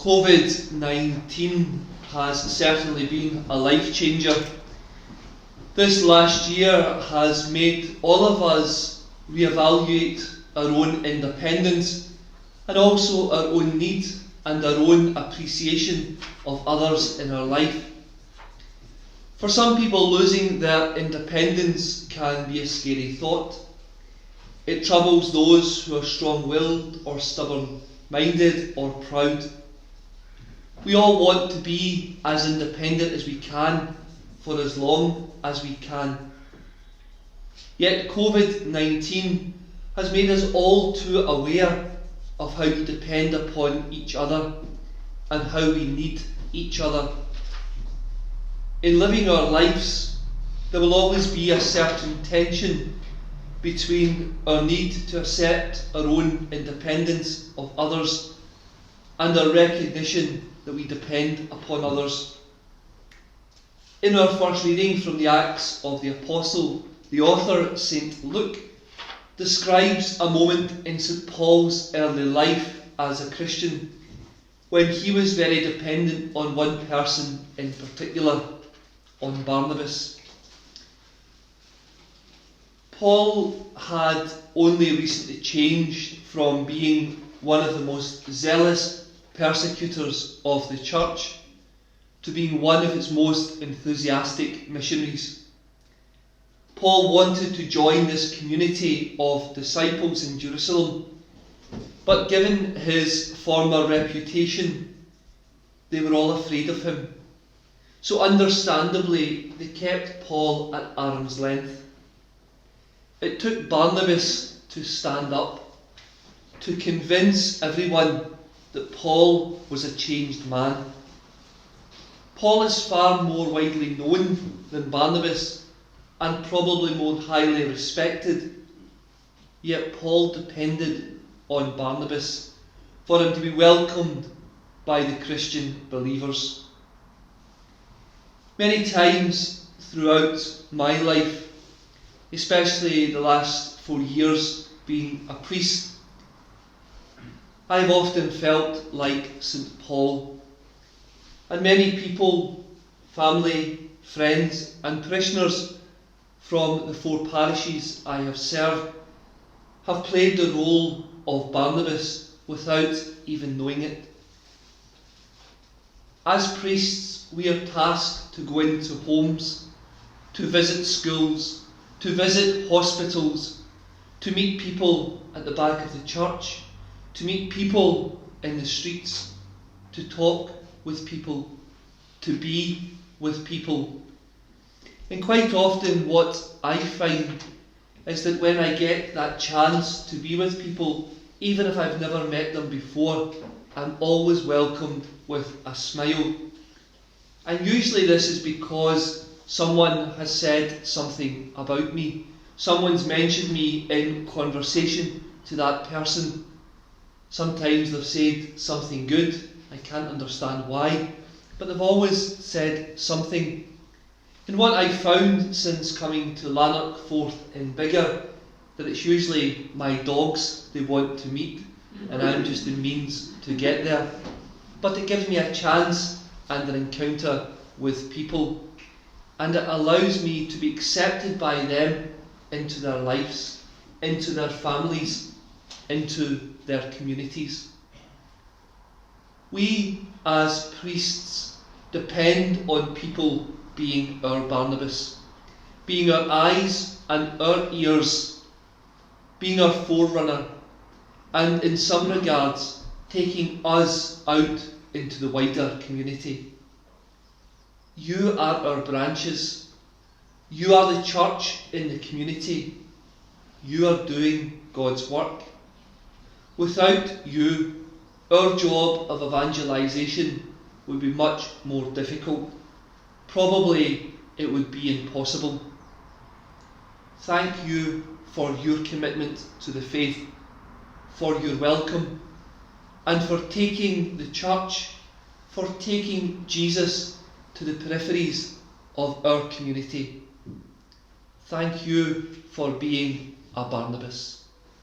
COVID-19 has certainly been a life changer. This last year has made all of us reevaluate our own independence and also our own need and our own appreciation of others in our life. For some people, losing their independence can be a scary thought. It troubles those who are strong-willed or stubborn-minded or proud. We all want to be as independent as we can for as long as we can. Yet COVID-19 has made us all too aware of how we depend upon each other and how we need each other. In living our lives, there will always be a certain tension between our need to accept our own independence of others and our recognition that we depend upon others. In our first reading from the Acts of the Apostle, the author, St. Luke, describes a moment in St. Paul's early life as a Christian when he was very dependent on one person in particular, on Barnabas. Paul had only recently changed from being one of the most zealous persecutors of the church to being one of its most enthusiastic missionaries. Paul wanted to join this community of disciples in Jerusalem, but given his former reputation, they were all afraid of him. So understandably, they kept Paul at arm's length. It took Barnabas to stand up, to convince everyone that Paul was a changed man. Paul is far more widely known than Barnabas and probably more highly respected, yet Paul depended on Barnabas for him to be welcomed by the Christian believers. Many times throughout my life, especially the last 4 years being a priest, I've often felt like St. Paul, and many people, family, friends and parishioners from the 4 parishes I have served have played the role of Barnabas without even knowing it. As priests, we are tasked to go into homes, to visit schools, to visit hospitals, to meet people at the back of the church, to meet people in the streets, to talk with people, to be with people. And quite often what I find is that when I get that chance to be with people, even if I've never met them before, I'm always welcomed with a smile. And usually this is because someone has said something about me. Someone's mentioned me in conversation to that person. Sometimes they've said something good. I can't understand why, but they've always said something. And what I've found since coming to Lanark Forth in Biggar, that it's usually my dogs they want to meet, and I'm just the means to get there. But it gives me a chance and an encounter with people, and it allows me to be accepted by them into their lives, into their families, into their communities. We as priests depend on people being our Barnabas, being our eyes and our ears, being our forerunner, and in some regards taking us out into the wider community. You are our branches. You are the church in the community. You are doing God's work. Without you, our job of evangelisation would be much more difficult. Probably it would be impossible. Thank you for your commitment to the faith, for your welcome, and for taking the church, for taking Jesus to the peripheries of our community. Thank you for being a Barnabas.